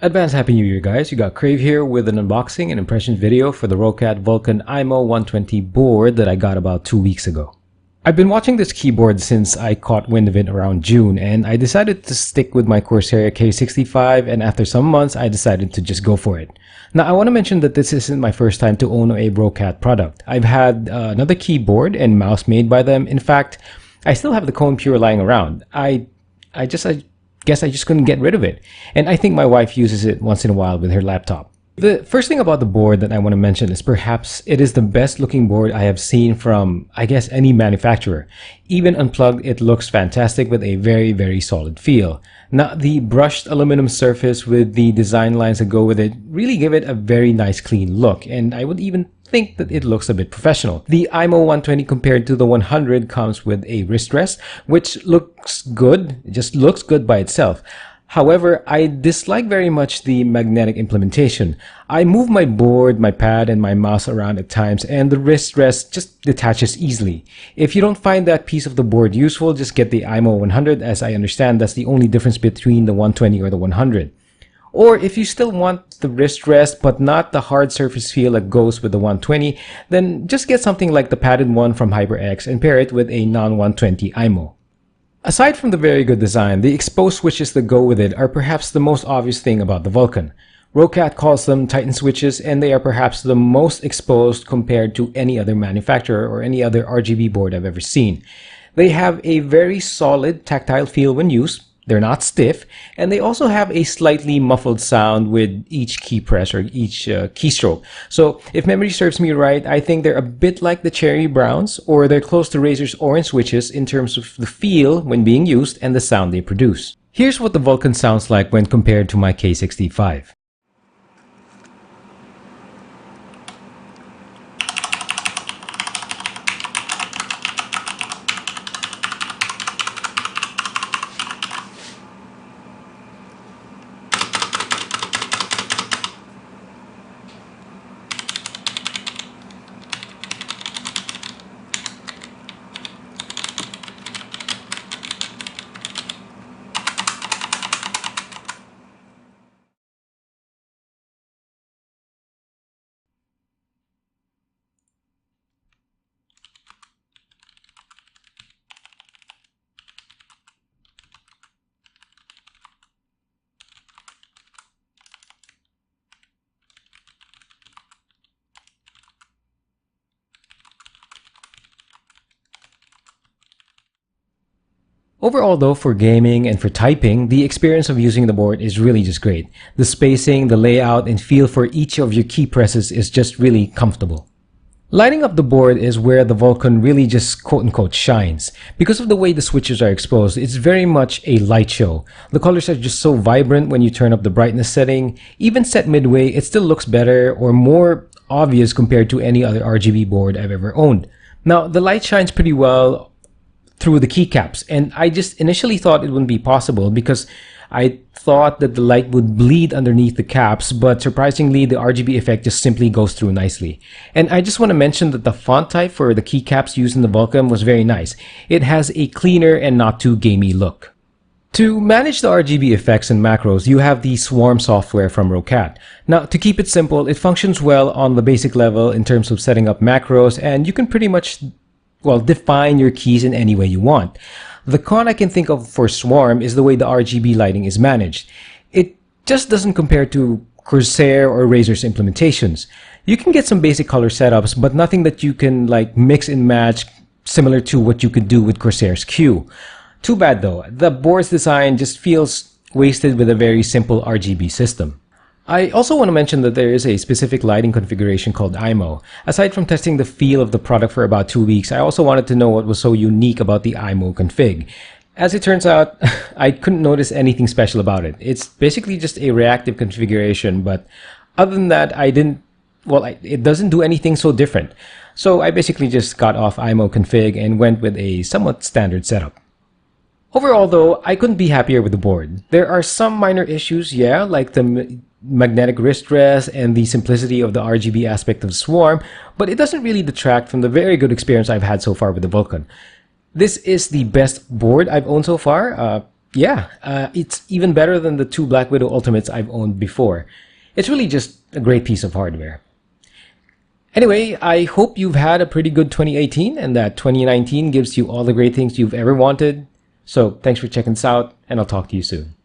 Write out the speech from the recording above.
Advance Happy New Year, guys. You got Crave here with an unboxing and impression video for the Roccat Vulcan AIMO 120 board that I got about 2 weeks ago. I've been watching this keyboard since I caught wind of it around June, and I decided to stick with my Corsair K65, and after some months I decided to just go for it. Now I want to mention that this isn't my first time to own a Roccat product. I've had another keyboard and mouse made by them. In fact, I still have the Cone Pure lying around. I guess I just couldn't get rid of it. And I think my wife uses it once in a while with her laptop. The first thing about the board that I want to mention is perhaps it is the best looking board I have seen from, I guess, any manufacturer. Even unplugged, it looks fantastic with a very solid feel. Now, the brushed aluminum surface with the design lines that go with it really give it a very nice clean look, and I would even think that it looks a bit professional. The AIMO 120 compared to the 100 comes with a wrist rest, which looks good, it just looks good by itself. However, I dislike very much the magnetic implementation. I move my board, my pad, and my mouse around at times, and the wrist rest just detaches easily. If you don't find that piece of the board useful, just get the AIMO 100, as I understand that's the only difference between the 120 or the 100. Or if you still want the wrist rest but not the hard surface feel that goes with the 120, then just get something like the padded one from HyperX and pair it with a non-120 AIMO. Aside from the very good design, the exposed switches that go with it are perhaps the most obvious thing about the Vulcan. Roccat calls them Titan switches, and they are perhaps the most exposed compared to any other manufacturer or any other RGB board I've ever seen. They have a very solid tactile feel when used. They're not stiff, and they also have a slightly muffled sound with each key press or each keystroke. So if memory serves me right, I think they're a bit like the Cherry Browns, or they're close to Razer's orange switches in terms of the feel when being used and the sound they produce. Here's what the Vulcan sounds like when compared to my K65. Overall though, for gaming and for typing, the experience of using the board is really just great. The spacing, the layout, and feel for each of your key presses is just really comfortable. Lighting up the board is where the Vulcan really just quote-unquote shines. Because of the way the switches are exposed, it's very much a light show. The colors are just so vibrant when you turn up the brightness setting. Even set midway, it still looks better or more obvious compared to any other RGB board I've ever owned. Now, the light shines pretty well through the keycaps, and I just initially thought it wouldn't be possible because I thought that the light would bleed underneath the caps, but surprisingly the RGB effect just simply goes through nicely. And I just want to mention that the font type for the keycaps used in the Vulcan was very nice. It has a cleaner and not too gamey look. To manage the RGB effects and macros, you have the Swarm software from Roccat. Now, to keep it simple, it functions well on the basic level in terms of setting up macros, and you can pretty much define your keys in any way you want. The con I can think of for Swarm is the way the RGB lighting is managed. It just doesn't compare to Corsair or Razer's implementations. You can get some basic color setups, but nothing that you can mix and match similar to what you could do with Corsair's Q. Too bad though, the board's design just feels wasted with a very simple RGB system. I also want to mention that there is a specific lighting configuration called AIMO. Aside from testing the feel of the product for about 2 weeks, I also wanted to know what was so unique about the AIMO config. As it turns out, I couldn't notice anything special about it. It's basically just a reactive configuration, but other than that, it doesn't do anything so different. So I basically just got off AIMO config and went with a somewhat standard setup. Overall though, I couldn't be happier with the board. There are some minor issues, yeah, like the magnetic wrist rest and the simplicity of the RGB aspect of Swarm, but it doesn't really detract from the very good experience I've had so far with the Vulcan. This is the best board I've owned so far. Yeah, it's even better than the two Black Widow Ultimates I've owned before. It's really just a great piece of hardware. Anyway, I hope you've had a pretty good 2018 and that 2019 gives you all the great things you've ever wanted. So thanks for checking this out, and I'll talk to you soon.